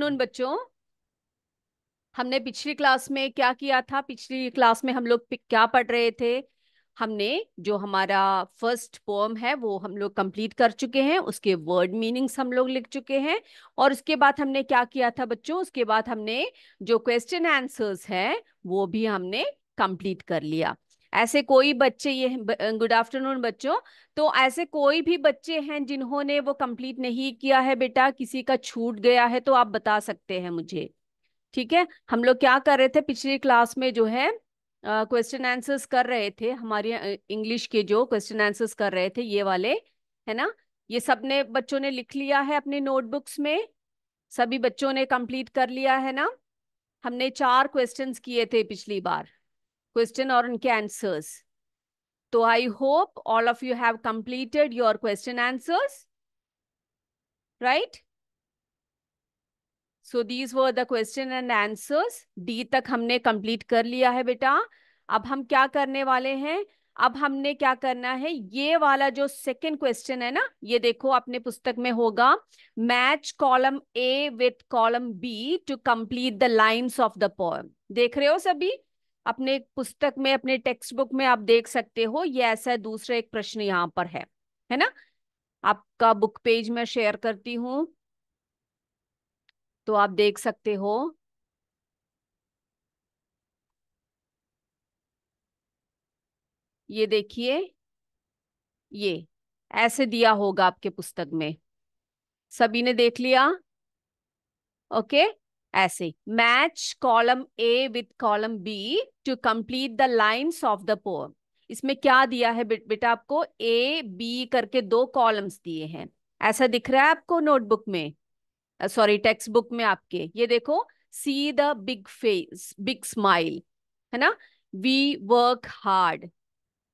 उन बच्चों, हमने पिछली क्लास में क्या किया था? पिछली क्लास में हम लोग क्या पढ़ रहे थे? हमने जो हमारा फर्स्ट पोएम है वो हम लोग कंप्लीट कर चुके हैं, उसके वर्ड मीनिंग्स हम लोग लिख चुके हैं। और उसके बाद हमने क्या किया था बच्चों? उसके बाद हमने जो क्वेश्चन आंसर्स है वो भी हमने कंप्लीट कर लिया। ऐसे कोई बच्चे, ये गुड आफ्टरनून बच्चों, तो ऐसे कोई भी बच्चे हैं जिन्होंने वो कंप्लीट नहीं किया है? बेटा किसी का छूट गया है तो आप बता सकते हैं मुझे। ठीक है, हम लोग क्या कर रहे थे पिछली क्लास में? जो है क्वेश्चन आंसर्स कर रहे थे, हमारे इंग्लिश के जो क्वेश्चन आंसर्स कर रहे थे ये वाले, है ना? ये सबने बच्चों ने लिख लिया है अपने नोटबुक्स में? सभी बच्चों ने कंप्लीट कर लिया है ना? हमने 4 क्वेश्चंस किए थे पिछली बार, क्वेश्चन और उनके आंसर्स। तो I hope all of you have completed your question answers, right? So these were the question and answers. D तक हमने कंप्लीट कर लिया है बेटा। अब हम क्या करने वाले हैं? अब हमने क्या करना है, ये वाला जो सेकंड क्वेश्चन है ना, ये देखो अपने पुस्तक में होगा, match column A with column B to complete the lines of the poem. देख रहे हो सभी? अपने पुस्तक में, अपने टेक्स्ट बुक में आप देख सकते हो, ये ऐसा दूसरा एक प्रश्न यहाँ पर है ना? आपका बुक पेज में शेयर करती हूँ तो आप देख सकते हो। ये देखिए, ये ऐसे दिया होगा आपके पुस्तक में। सभी ने देख लिया? ओके, ऐसे match column A with column B to complete the lines of the poem. इसमें क्या दिया है बेटा आपको? ए बी करके 2 कॉलम्स दिए हैं। ऐसा दिख रहा है आपको नोटबुक में, सॉरी टेक्स्ट बुक में आपके? ये देखो, see the big face, big smile, है ना? We work hard,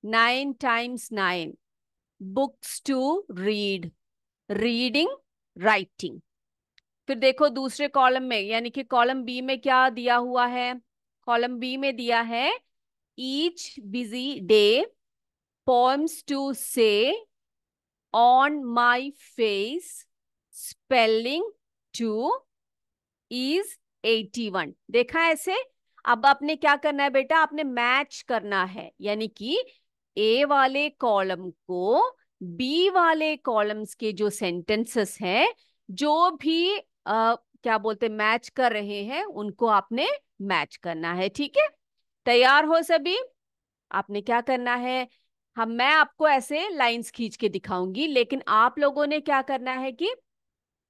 9 times 9, books to read, reading, writing. फिर देखो दूसरे कॉलम में, यानी कि कॉलम बी में क्या दिया हुआ है? कॉलम बी में दिया है each busy day, poems to say, on my face, spelling two is 81। देखा ऐसे? अब आपने क्या करना है बेटा? आपने मैच करना है, यानी कि ए वाले कॉलम को बी वाले कॉलम्स के जो सेंटेंसेस हैं, जो भी क्या बोलते मैच कर रहे हैं, उनको आपने मैच करना है। ठीक है, तैयार हो सभी? आपने क्या करना है, मैं आपको ऐसे लाइंस खींच के दिखाऊंगी, लेकिन आप लोगों ने क्या करना है कि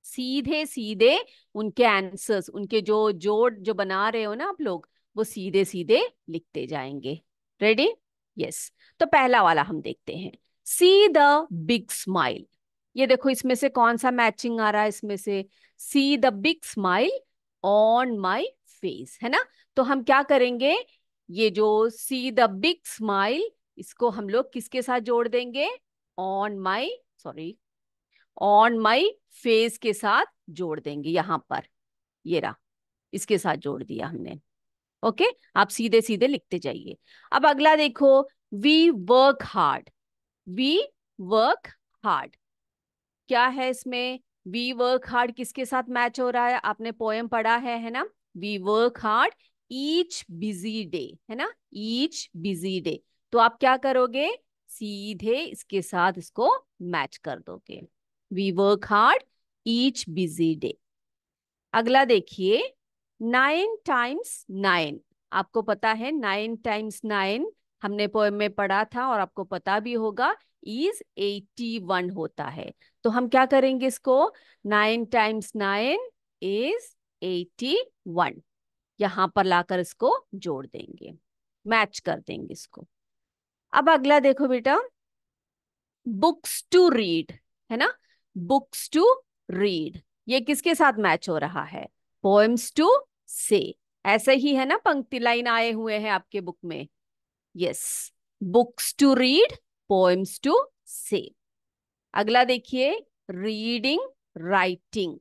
सीधे सीधे उनके आंसर्स, उनके जो जोड़ जो बना रहे हो ना आप लोग, वो सीधे सीधे लिखते जाएंगे। रेडी? यस। तो पहला वाला हम देखते हैं, सी द बिग स्माइल। ये देखो, इसमें से कौन सा मैचिंग आ रहा है? इसमें से सी the big smile on my face, है ना? तो हम क्या करेंगे, ये जो सी द बिग स्माइल, इसको हम लोग किसके साथ जोड़ देंगे? On my, sorry, on my face के साथ जोड़ देंगे यहां पर। ये रहा, इसके साथ जोड़ दिया हमने। ओके, आप सीधे सीधे लिखते जाइए। अब अगला देखो, we work hard, we work hard. क्या है इसमें? वी वर्क हार्ड किसके साथ मैच हो रहा है? आपने पोएम पढ़ा है ना? We work hard each busy day, है ना? Each busy day. तो आप क्या करोगे? सीधे इसके साथ इसको मैच कर दोगे, we work hard each busy day. अगला देखिए, 9 times 9। आपको पता है 9 times 9 हमने पोएम में पढ़ा था, और आपको पता भी होगा इज 81 होता है। तो हम क्या करेंगे इसको? 9 times 9 इज 81। यहां पर लाकर इसको जोड़ देंगे, मैच कर देंगे इसको। अब अगला देखो बेटा, बुक्स टू रीड, है ना? बुक्स टू रीड, ये किसके साथ मैच हो रहा है? पोएम्स टू से। ऐसे ही है ना, पंक्ति लाइन आए हुए हैं आपके बुक में। Yes, books to read, poems to से। अगला देखिए, रीडिंग, राइटिंग,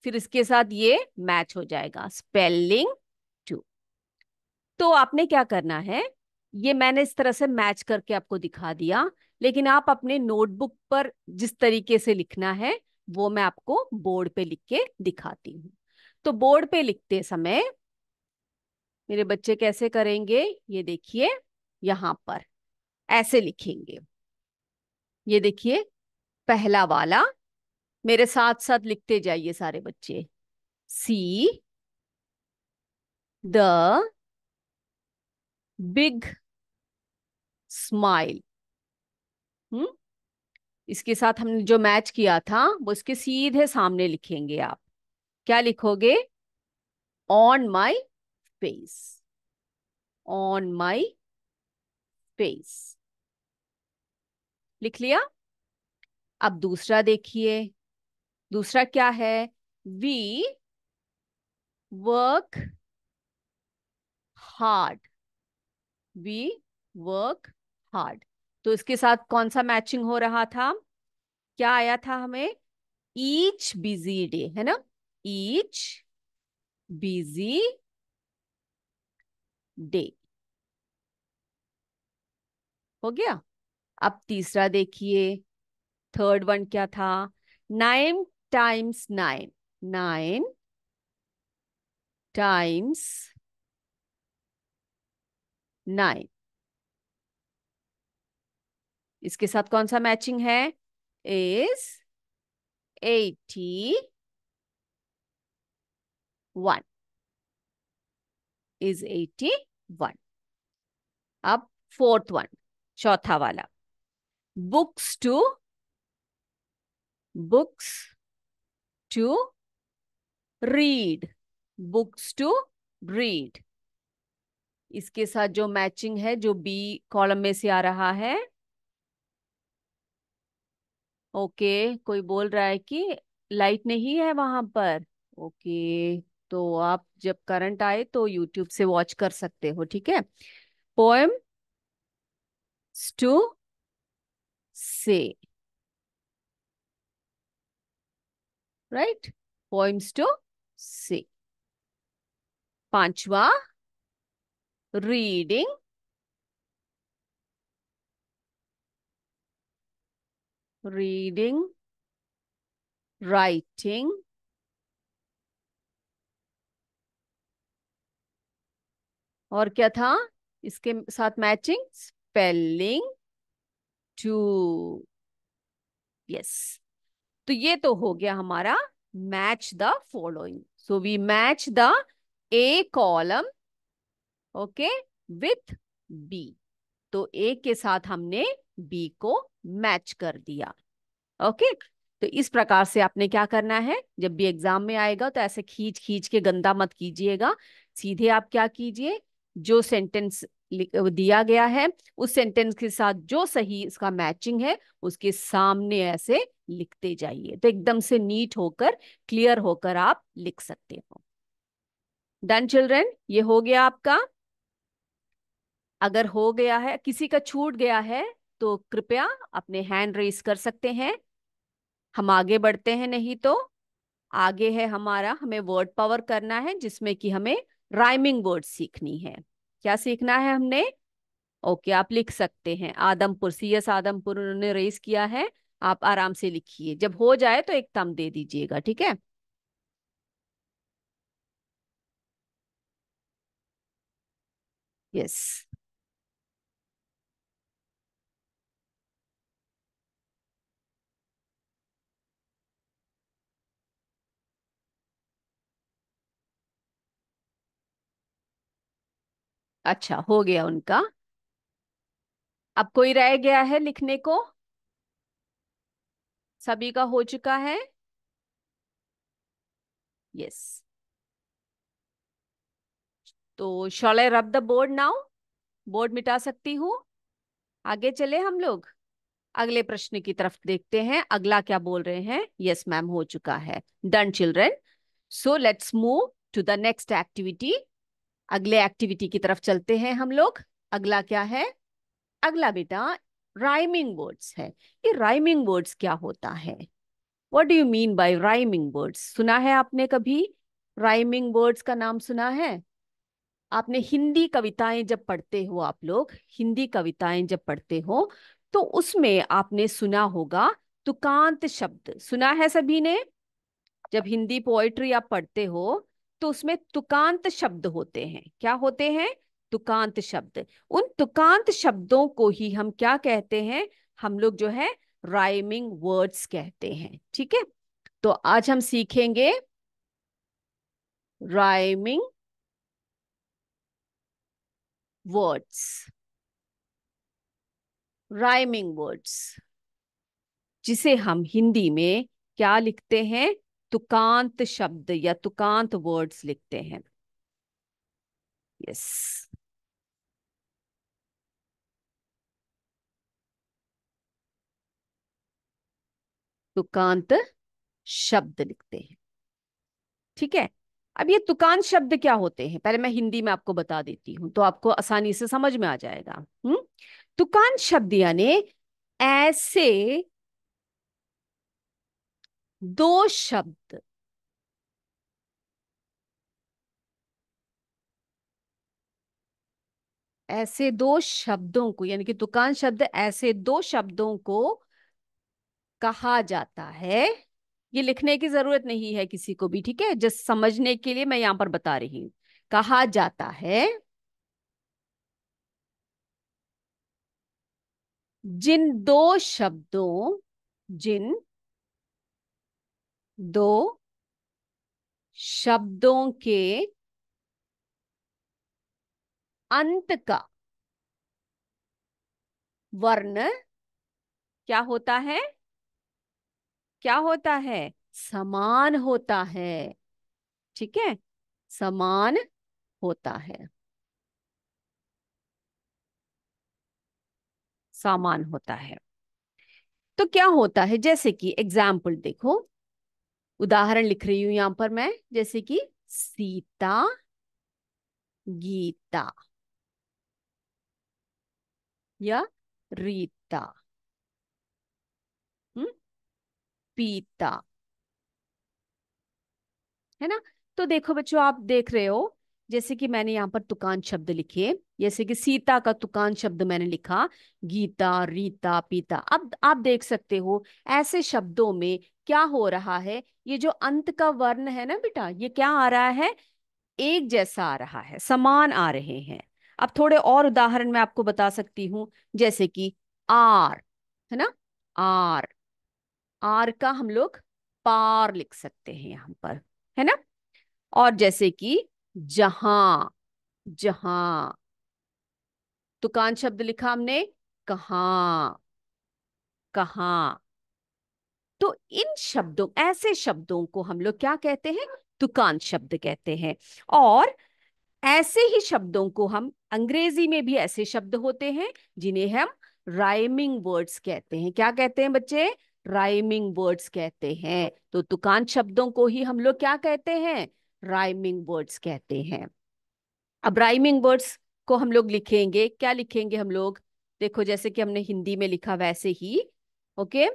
फिर इसके साथ ये मैच हो जाएगा, स्पेलिंग टू। तो आपने क्या करना है, ये मैंने इस तरह से मैच करके आपको दिखा दिया, लेकिन आप अपने नोटबुक पर जिस तरीके से लिखना है वो मैं आपको बोर्ड पे लिख के दिखाती हूँ। तो बोर्ड पे लिखते समय मेरे बच्चे कैसे करेंगे, ये देखिए, यहां पर ऐसे लिखेंगे। ये देखिए, पहला वाला, मेरे साथ साथ लिखते जाइए सारे बच्चे। See the big smile. हम्म इसके साथ हमने जो मैच किया था वो इसके सीधे सामने लिखेंगे आप। क्या लिखोगे? On my face. On my face. लिख लिया? अब दूसरा देखिए। दूसरा क्या है? We work hard. We work hard. तो इसके साथ कौन सा मैचिंग हो रहा था? क्या आया था हमें? ईच बिजी डे, है ना? Each busy day. हो गया। अब तीसरा देखिए। थर्ड वन क्या था? 9 टाइम्स 9। 9 टाइम्स 9। इसके साथ कौन सा मैचिंग है? इज 81। इज 81। अब फोर्थ वन, चौथा वाला। Books to books to read. Books to read. इसके साथ जो मैचिंग है, जो बी कॉलम में से आ रहा है। ओके, कोई बोल रहा है कि लाइट नहीं है वहां पर। ओके, तो आप जब करंट आए तो यूट्यूब से वॉच कर सकते हो, ठीक है? पोएम टू से, राइट? पोएम्स टू से। पांचवा, रीडिंग। Reading, writing. और क्या था इसके साथ मैचिंग? Spelling two. यस। तो ये तो हो गया हमारा match the following. So we match the A column, okay, with B. तो ए के साथ हमने बी को मैच कर दिया। ओके। तो इस प्रकार से आपने क्या करना है, जब भी एग्जाम में आएगा तो ऐसे खींच खींच के गंदा मत कीजिएगा। सीधे आप क्या कीजिए, जो सेंटेंस दिया गया है उस सेंटेंस के साथ जो सही इसका मैचिंग है उसके सामने ऐसे लिखते जाइए, तो एकदम से नीट होकर, क्लियर होकर आप लिख सकते हो। डन चिल्ड्रन, ये हो गया आपका। अगर हो गया है, किसी का छूट गया है, तो कृपया अपने हैंड रेस कर सकते हैं। हम आगे बढ़ते हैं, नहीं तो आगे है हमारा, हमें वर्ड पावर करना है जिसमें कि हमें राइमिंग वर्ड सीखनी है। क्या सीखना है हमने? ओके, आप लिख सकते हैं। आदमपुर, CS आदमपुर उन्होंने रेस किया है। आप आराम से लिखिए, जब हो जाए तो एक थंब दे दीजिएगा, ठीक है? यस। अच्छा, हो गया उनका। अब कोई रह गया है लिखने को? सभी का हो चुका है? यस। तो shall I rub the board now? Board मिटा सकती हूँ। आगे चले हम लोग, अगले प्रश्न की तरफ देखते हैं। अगला क्या बोल रहे हैं? यस मैम, हो चुका है। Done children, so let's move to the next activity. अगले एक्टिविटी की तरफ चलते हैं हम लोग। अगला क्या है? अगला बेटा राइमिंग वर्ड्स है। ये राइमिंग वर्ड्स क्या होता है? What do you mean by rhyming words? सुना है आपने कभी राइमिंग वर्ड्स का नाम सुना है? आपने हिंदी कविताएं जब पढ़ते हो, आप लोग हिंदी कविताएं जब पढ़ते हो तो उसमें आपने सुना होगा तुकांत शब्द। सुना है सभी ने? जब हिंदी पोएट्री आप पढ़ते हो तो उसमें तुकांत शब्द होते हैं। क्या होते हैं? तुकांत शब्द। उन तुकांत शब्दों को ही हम क्या कहते हैं? हम लोग जो है राइमिंग वर्ड्स कहते हैं। ठीक है, तो आज हम सीखेंगे राइमिंग वर्ड्स। राइमिंग वर्ड्स जिसे हम हिंदी में क्या लिखते हैं? तुकांत शब्द या तुकांत वर्ड्स लिखते हैं। यस, तुकांत शब्द लिखते हैं। ठीक है, अब ये तुकांत शब्द क्या होते हैं पहले मैं हिंदी में आपको बता देती हूँ, तो आपको आसानी से समझ में आ जाएगा। तुकांत शब्द यानी ऐसे दो शब्द, ऐसे दो शब्दों को, यानी कि तुकांत शब्द ऐसे दो शब्दों को कहा जाता है। ये लिखने की जरूरत नहीं है किसी को भी, ठीक है, जस्ट समझने के लिए मैं यहां पर बता रही हूं। कहा जाता है जिन दो शब्दों, जिन दो शब्दों के अंत का वर्ण क्या होता है? क्या होता है? समान होता है। ठीक है, समान होता है, समान होता है। तो क्या होता है, जैसे कि एग्जाम्पल देखो, उदाहरण लिख रही हूं यहां पर मैं, जैसे कि सीता, गीता, या रीता, हम्म, पीता। है ना? तो देखो बच्चों, आप देख रहे हो जैसे कि मैंने यहाँ पर तुकान शब्द लिखे, जैसे कि सीता का तुकान शब्द मैंने लिखा, गीता, रीता, पीता। अब आप देख सकते हो ऐसे शब्दों में क्या हो रहा है, ये जो अंत का वर्ण है ना बेटा, ये क्या आ रहा है? एक जैसा आ रहा है, समान आ रहे हैं। अब थोड़े और उदाहरण मैं आपको बता सकती हूँ, जैसे कि आर, है ना? आर, आर का हम लोग पार लिख सकते हैं यहां पर, है ना? और जैसे कि जहां, जहां तुकान शब्द लिखा हमने, कहाँ, कहाँ। तो इन शब्दों, ऐसे शब्दों को हम लोग क्या कहते हैं? तुकान शब्द कहते हैं। और ऐसे ही शब्दों को हम, अंग्रेजी में भी ऐसे शब्द होते हैं जिन्हें हम राइमिंग वर्ड्स कहते हैं। क्या कहते हैं बच्चे? राइमिंग वर्ड्स कहते हैं। तो तुकान शब्दों को ही हम लोग क्या कहते हैं? राइमिंग वर्ड्स कहते हैं। अब राइमिंग वर्ड्स को हम लोग लिखेंगे, क्या लिखेंगे हम लोग? देखो, जैसे कि हमने हिंदी में लिखा वैसे ही। ओके,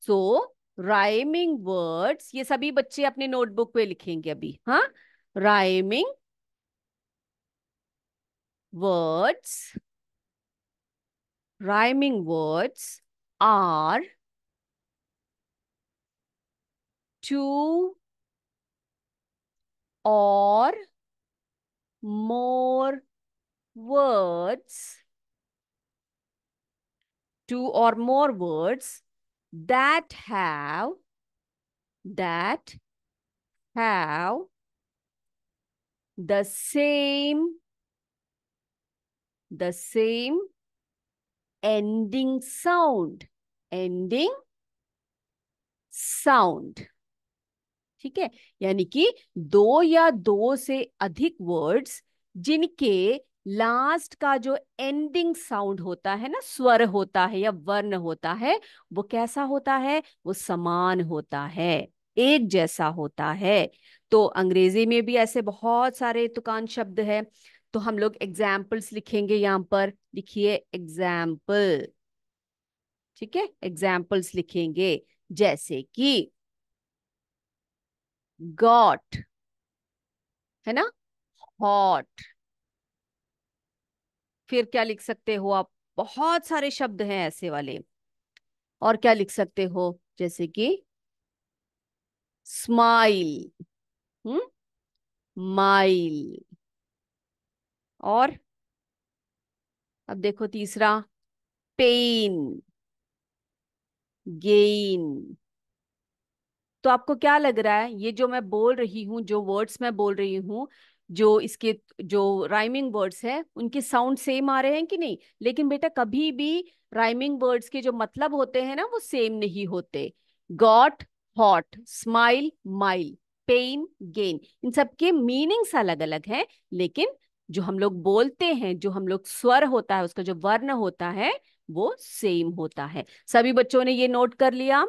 सो राइमिंग वर्ड्स, ये सभी बच्चे अपने नोटबुक पे लिखेंगे अभी। हाँ, rhyming words, rhyming words are two or more words, two or more words that that have the same ending sound, ending sound। ठीक है, यानी कि दो या दो से अधिक वर्ड्स जिनके लास्ट का जो एंडिंग साउंड होता है ना, स्वर होता है या वर्ण होता है, वो कैसा होता है? वो समान होता है, एक जैसा होता है। तो अंग्रेजी में भी ऐसे बहुत सारे तुकान शब्द है। तो हम लोग एग्जाम्पल्स लिखेंगे यहां पर, लिखिए एग्जाम्पल। ठीक है, एग्जाम्पल्स लिखेंगे, जैसे कि गॉट, है ना? हॉट। फिर क्या लिख सकते हो आप? बहुत सारे शब्द हैं ऐसे वाले। और क्या लिख सकते हो? जैसे कि स्माइल, हम्म, माइल। और अब देखो तीसरा, पेन, गेन। तो आपको क्या लग रहा है, ये जो मैं बोल रही हूँ, जो वर्ड्स मैं बोल रही हूँ, जो इसके जो राइमिंग वर्ड्स है, उनके साउंड सेम आ रहे हैं कि नहीं? लेकिन बेटा कभी भी राइमिंग वर्ड्स के जो मतलब होते हैं ना, वो सेम नहीं होते। Got, hot, smile, mile, pen, gain, इन सब के मीनिंग्स अलग अलग हैं, लेकिन जो हम लोग बोलते हैं, जो हम लोग स्वर होता है, उसका जो वर्ण होता है, वो सेम होता है। सभी बच्चों ने ये नोट कर लिया?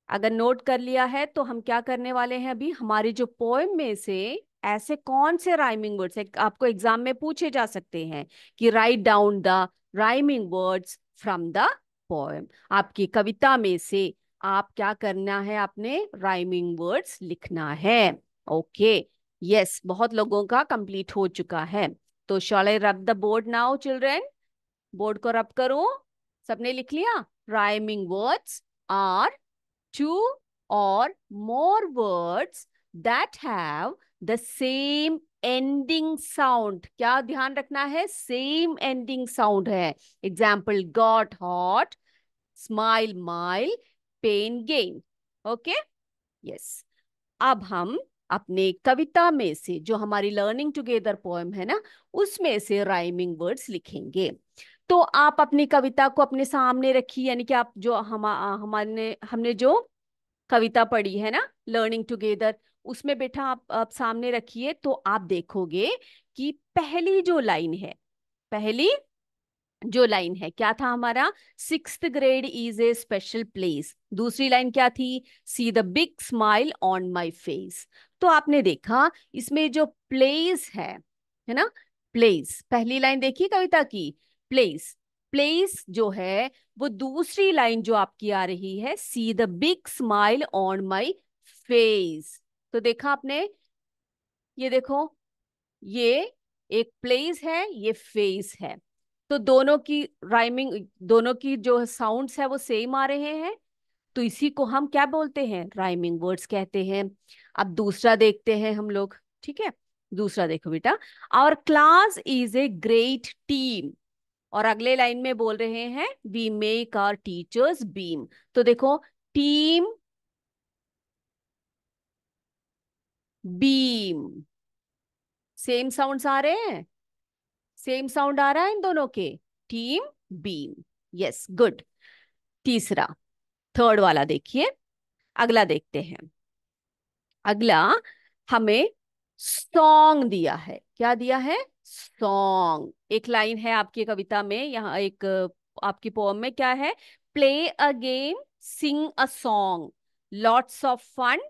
अगर नोट कर लिया है तो हम क्या करने वाले हैं, अभी हमारे जो पोएम में से ऐसे कौन से राइमिंग वर्ड्स है, आपको एग्जाम में पूछे जा सकते हैं कि write down the rhyming words from the poem. आपकी कविता में से आप क्या करना है, आपने राइमिंग वर्ड्स लिखना है। ओके, यस, बहुत लोगों का कंप्लीट हो चुका है। तो shall I rub the board now children? Board को रब करो। सबने लिख लिया? Rhyming words are two or more words that have the same ending sound। क्या ध्यान रखना है? same ending sound है। Example, got hot, smile mile, pain gain। Okay, yes. अब हम अपने कविता में से, जो हमारी लर्निंग टुगेदर पोएम है ना, उसमें से राइमिंग वर्ड्स लिखेंगे। तो आप अपनी कविता को अपने सामने रखिए, यानी कि आप जो हमारे हमने जो कविता पढ़ी है ना, लर्निंग टुगेदर, उसमें बेटा आप सामने रखिए, तो आप देखोगे कि पहली जो लाइन है, पहली जो लाइन है, क्या था हमारा? Sixth grade is a special place. दूसरी लाइन क्या थी? सी the big smile on my face. तो आपने देखा इसमें जो प्लेस है ना, प्लेस, पहली लाइन देखी कविता की, प्लेस, प्लेस जो है वो दूसरी लाइन जो आपकी आ रही है, सी the big smile on my face. तो देखा आपने? ये देखो, ये एक प्लेस है, ये फेस है। तो दोनों की राइमिंग, दोनों की जो साउंड्स है वो सेम आ रहे हैं, तो इसी को हम क्या बोलते हैं? राइमिंग वर्ड्स कहते हैं। अब दूसरा देखते हैं हम लोग, ठीक है? दूसरा देखो बेटा, our class is a great team. और अगले लाइन में बोल रहे हैं, we make our teachers beam. तो देखो, टीम, बीम, सेम साउंड्स आ रहे हैं, सेम साउंड आ रहा है इन दोनों के, टीम, बीम। Yes, good. तीसरा, थर्ड वाला देखिए, अगला देखते हैं। अगला हमें सॉन्ग दिया है। क्या दिया है? सॉन्ग। एक लाइन है आपकी कविता में, यहाँ एक आपकी पोएम में क्या है? Play a game, sing a song, lots of fun,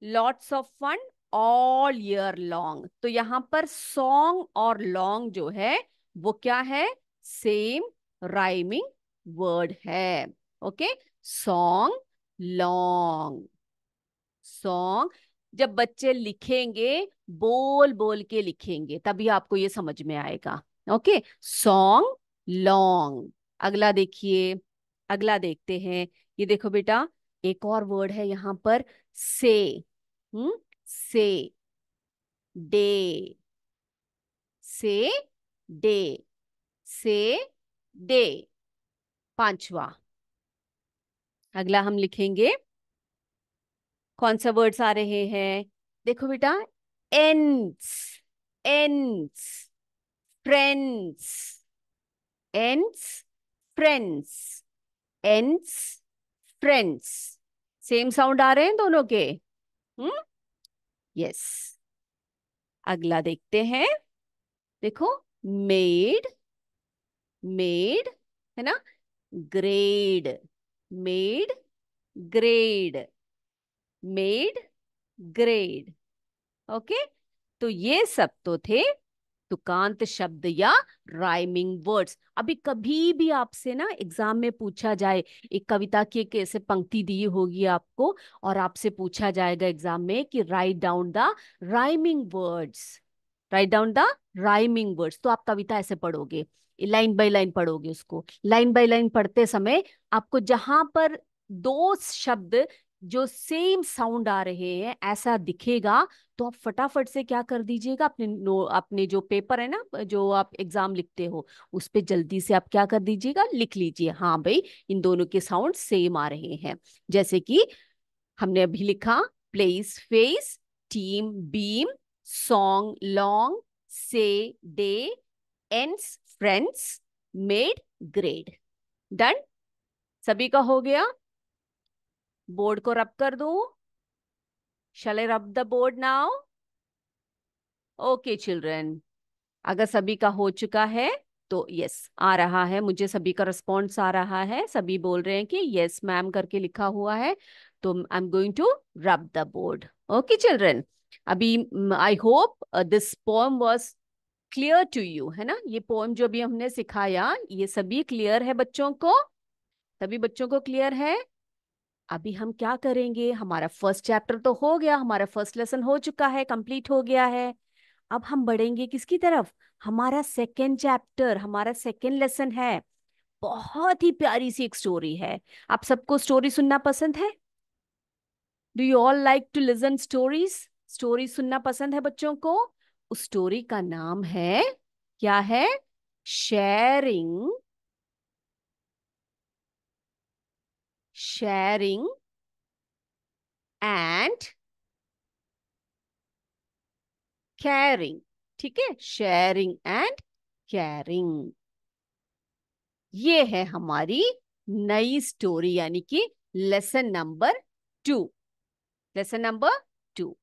lots of fun all year long. तो यहां पर सॉन्ग और लॉन्ग जो है वो क्या है? सेम राइमिंग वर्ड है। Okay, song, long, song. जब बच्चे लिखेंगे, बोल बोल के लिखेंगे, तभी आपको ये समझ में आएगा। Okay, song, long. अगला देखिए, अगला देखते हैं। ये देखो बेटा, एक और वर्ड है यहाँ पर, से। से, डे, से, डे, से, डे। पांचवा, अगला हम लिखेंगे, कौन सा वर्ड्स आ रहे हैं? देखो बेटा, ends, ends, friends, ends, friends, ends, friends. Same sound आ रहे हैं दोनों के? Hmm, yes. अगला देखते हैं, देखो, मेड, मेड, है ना, grade, made, grade, made, grade. Okay, तो ये सब तो थे तुकांत शब्द या राइमिंग वर्ड्स। अभी कभी भी आपसे ना एग्जाम में पूछा जाए, एक कविता की एक ऐसे पंक्ति दी होगी आपको, और आपसे पूछा जाएगा एग्जाम में कि write down the rhyming words, write down the rhyming words, तो आप कविता ऐसे पढ़ोगे, लाइन बाय लाइन पढ़ोगे उसको। लाइन बाय लाइन पढ़ते समय आपको जहां पर दो शब्द जो सेम साउंड आ रहे हैं ऐसा दिखेगा, तो आप फटाफट से क्या कर दीजिएगा, अपने जो पेपर है ना, जो आप एग्जाम लिखते हो, उस पे जल्दी से आप क्या कर दीजिएगा, लिख लीजिए, हाँ भाई इन दोनों के साउंड सेम आ रहे हैं। जैसे कि हमने अभी लिखा, place face, team beam, song long, say day, ends friends, made grade. Done, सभी का हो गया। बोर्ड को रब कर दूं? Shall I rub the board now? Okay children, अगर सभी का हो चुका है तो यस आ रहा है, मुझे सभी का रिस्पॉन्स आ रहा है, सभी बोल रहे हैं कि यस मैम करके लिखा हुआ है, तो I am going to rub the board. Okay children, अभी I hope this poem was clear to you, है ना? ये पोएम जो अभी हमने सिखाया, ये सभी क्लियर है बच्चों को? सभी बच्चों को क्लियर है? अभी हम क्या करेंगे, हमारा फर्स्ट चैप्टर तो हो गया, हमारा फर्स्ट लेसन हो चुका है, कंप्लीट हो गया है। अब हम बढ़ेंगे किसकी तरफ? हमारा सेकेंड चैप्टर, हमारा सेकेंड लेसन है। बहुत ही प्यारी सी एक स्टोरी है। आप सबको स्टोरी सुनना पसंद है? Do you all like to listen stories? Story सुनना पसंद है बच्चों को? उस स्टोरी का नाम है, क्या है? Sharing, sharing and carrying. ठीक है, शेयरिंग एंड कैरिंग, ये है हमारी नई स्टोरी, यानी कि लेसन नंबर 2। लेसन नंबर 2,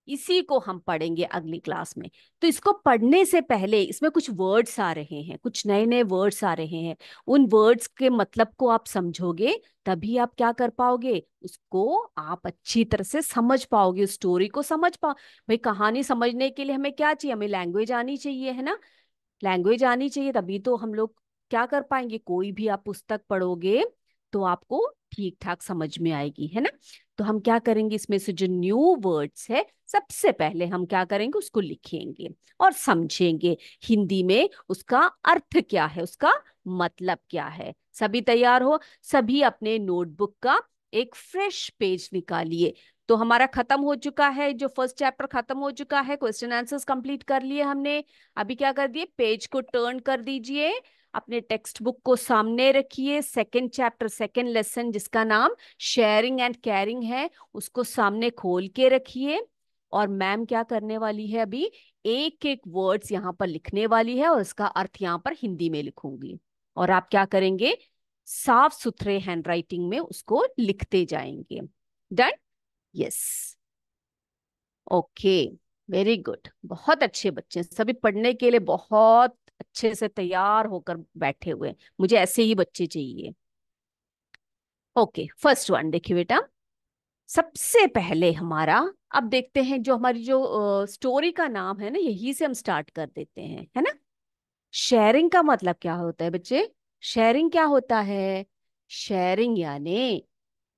इसी को हम पढ़ेंगे अगली क्लास में। तो इसको पढ़ने से पहले इसमें कुछ वर्ड्स आ रहे हैं, कुछ नए नए वर्ड्स आ रहे हैं। उन वर्ड्स के मतलब को आप समझोगे, तभी आप क्या कर पाओगे, उसको आप अच्छी तरह से समझ पाओगे, उस स्टोरी को समझ पाओ। भाई कहानी समझने के लिए हमें क्या चाहिए, हमें लैंग्वेज आनी चाहिए, है ना? लैंग्वेज आनी चाहिए, तभी तो हम लोग क्या कर पाएंगे, कोई भी आप पुस्तक पढ़ोगे तो आपको ठीक ठाक समझ में आएगी, है ना? तो हम क्या करेंगे, इसमें से जो न्यू वर्ड्स है, सबसे पहले हम क्या करेंगे, उसको लिखेंगे और समझेंगे हिंदी में उसका अर्थ क्या है, उसका मतलब क्या है। सभी तैयार हो? सभी अपने नोटबुक का एक फ्रेश पेज निकालिए। तो हमारा खत्म हो चुका है, जो फर्स्ट चैप्टर खत्म हो चुका है, क्वेश्चन आंसर्स कंप्लीट कर लिए हमने। अभी क्या कर दिए, पेज को टर्न कर दीजिए, अपने टेक्स्ट बुक को सामने रखिए, सेकंड चैप्टर सेकंड लेसन जिसका नाम शेयरिंग एंड कैरिंग है, उसको सामने खोल के रखिए। और मैम क्या करने वाली है, अभी एक एक वर्ड्स यहाँ पर लिखने वाली है और उसका अर्थ यहाँ पर हिंदी में लिखूंगी। और आप क्या करेंगे, साफ सुथरे हैंडराइटिंग में उसको लिखते जाएंगे। Done? Yes, okay, very good, बहुत अच्छे बच्चे, सभी पढ़ने के लिए बहुत अच्छे से तैयार होकर बैठे हुए हैं। मुझे ऐसे ही बच्चे चाहिए। ओके, फर्स्ट वन देखिए बेटा, सबसे पहले हमारा, अब देखते हैं जो हमारी जो स्टोरी का नाम है ना, यही से हम स्टार्ट कर देते हैं, है ना? शेयरिंग का मतलब क्या होता है बच्चे? शेयरिंग क्या होता है? शेयरिंग यानी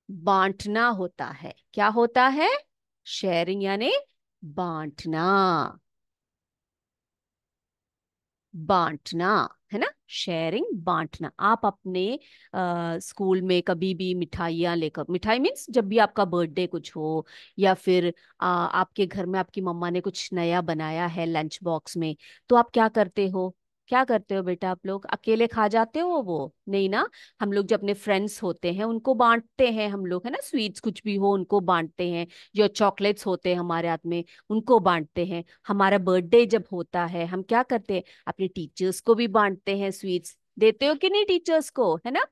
बांटना होता है। क्या होता है? शेयरिंग यानी बांटना, बांटना, है ना? शेयरिंग, बांटना। आप अपने स्कूल में कभी भी मिठाइयाँ लेकर, मिठाई मीन्स जब भी आपका बर्थडे कुछ हो, या फिर आपके घर में आपकी मम्मा ने कुछ नया बनाया है लंच बॉक्स में, तो आप क्या करते हो? क्या करते हो बेटा, आप लोग अकेले खा जाते हो? वो नहीं ना, हम लोग जो अपने फ्रेंड्स होते हैं उनको बांटते हैं हम लोग, है ना? स्वीट्स कुछ भी हो उनको बांटते हैं, जो चॉकलेट्स होते हैं हमारे हाथ में उनको बांटते हैं। हमारा बर्थडे जब होता है हम क्या करते हैं, अपने टीचर्स को भी बांटते हैं, स्वीट्स देते हो कि नहीं टीचर्स को, है ना?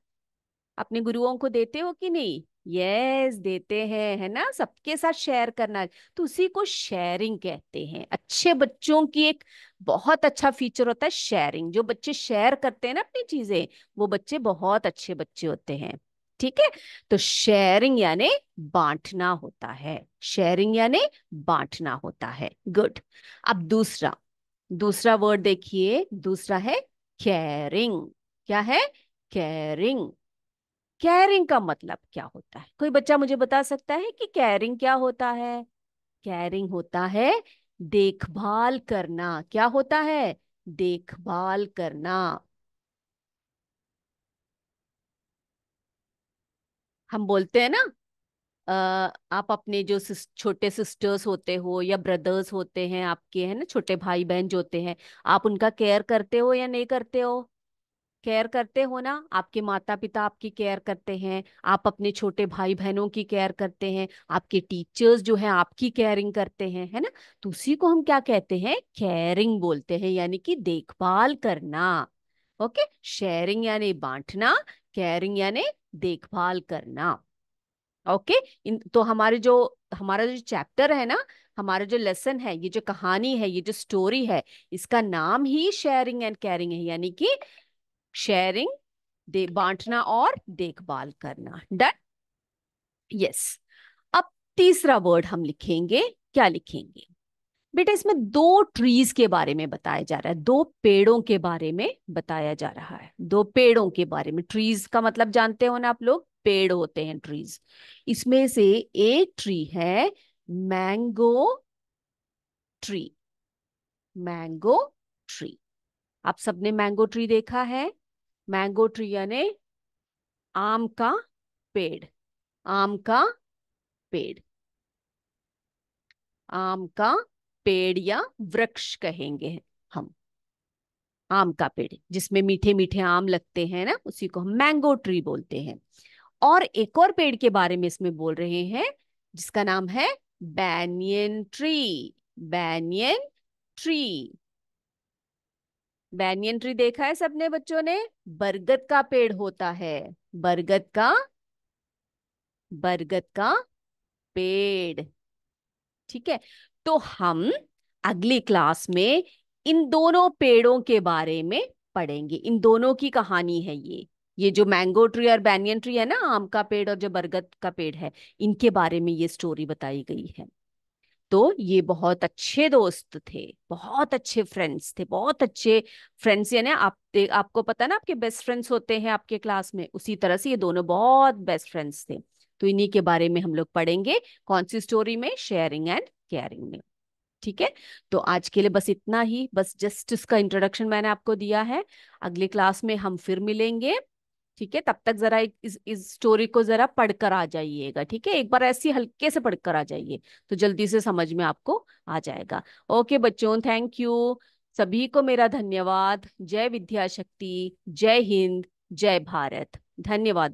अपने गुरुओं को देते हो कि नहीं? यस, देते हैं, है ना? सबके साथ शेयर करना, तो उसी को शेयरिंग कहते हैं। अच्छे बच्चों की एक बहुत अच्छा फीचर होता है शेयरिंग। जो बच्चे शेयर करते हैं ना अपनी चीजें, वो बच्चे बहुत अच्छे बच्चे होते हैं। ठीक है, तो शेयरिंग यानी बांटना होता है, शेयरिंग यानी बांटना होता है। गुड। अब दूसरा, दूसरा वर्ड देखिए, दूसरा है कैरिंग। क्या है? कैरिंग। कैरिंग का मतलब क्या होता है? कोई बच्चा मुझे बता सकता है कि कैरिंग क्या होता है? कैरिंग होता है देखभाल करना। क्या होता है? देखभाल करना। हम बोलते हैं ना, आप अपने जो छोटे सिस्टर्स होते हो या ब्रदर्स होते हैं आपके, है ना, छोटे भाई बहन जो होते हैं, आप उनका केयर करते हो या नहीं करते हो? केयर करते हो ना? आपके माता पिता आपकी केयर करते हैं, आप अपने छोटे भाई बहनों की केयर करते हैं, आपके टीचर्स जो हैं आपकी केयरिंग करते हैं, है ना? तो उसी को हम क्या कहते हैं? केयरिंग बोलते हैं, यानी कि देखभाल करना। ओके, शेयरिंग यानी बांटना, केयरिंग यानी देखभाल करना। ओके। इन तो हमारा जो चैप्टर है ना, हमारा जो लेसन है, ये जो कहानी है, ये जो स्टोरी है, इसका नाम ही शेयरिंग एंड केयरिंग है, यानी कि शेयरिंग, दे बांटना और देखभाल करना। डन। यस। अब तीसरा वर्ड हम लिखेंगे। क्या लिखेंगे बेटा? इसमें दो ट्रीज के बारे में बताया जा रहा है, दो पेड़ों के बारे में बताया जा रहा है, दो पेड़ों के बारे में। ट्रीज का मतलब जानते हो ना आप लोग, पेड़ होते हैं ट्रीज। इसमें से एक ट्री है मैंगो ट्री। Mango tree. आप सबने मैंगो ट्री देखा है? मैंगो ट्री यानी आम का पेड़। आम का पेड़। आम का पेड़ या वृक्ष कहेंगे हम। आम का पेड़ जिसमें मीठे मीठे आम लगते हैं ना, उसी को हम मैंगो ट्री बोलते हैं। और एक और पेड़ के बारे में इसमें बोल रहे हैं, जिसका नाम है banyan tree. Banyan tree. Banyan tree देखा है सबने बच्चों ने? बरगद का पेड़ होता है। बरगद का, बरगद का पेड़। ठीक है। तो हम अगली क्लास में इन दोनों पेड़ों के बारे में पढ़ेंगे। इन दोनों की कहानी है ये जो मैंगो ट्री और बैनियन ट्री है ना, आम का पेड़ और जो बरगद का पेड़ है, इनके बारे में ये स्टोरी बताई गई है। तो ये बहुत अच्छे दोस्त थे, बहुत अच्छे फ्रेंड्स थे, बहुत अच्छे फ्रेंड्स। यानी आपको पता है ना, आपके बेस्ट फ्रेंड्स होते हैं आपके क्लास में, उसी तरह से ये दोनों बहुत बेस्ट फ्रेंड्स थे। तो इन्हीं के बारे में हम लोग पढ़ेंगे। कौन सी स्टोरी में? शेयरिंग एंड केयरिंग में। ठीक है। तो आज के लिए बस इतना ही, बस जस्ट इसका इंट्रोडक्शन मैंने आपको दिया है। अगली क्लास में हम फिर मिलेंगे। ठीक है, तब तक जरा इस स्टोरी को जरा पढ़कर आ जाइएगा। ठीक है, एक बार ऐसी हल्के से पढ़कर आ जाइए, तो जल्दी से समझ में आपको आ जाएगा। ओके बच्चों, थैंक यू। सभी को मेरा धन्यवाद। जय विद्या शक्ति, जय हिंद, जय भारत। धन्यवाद।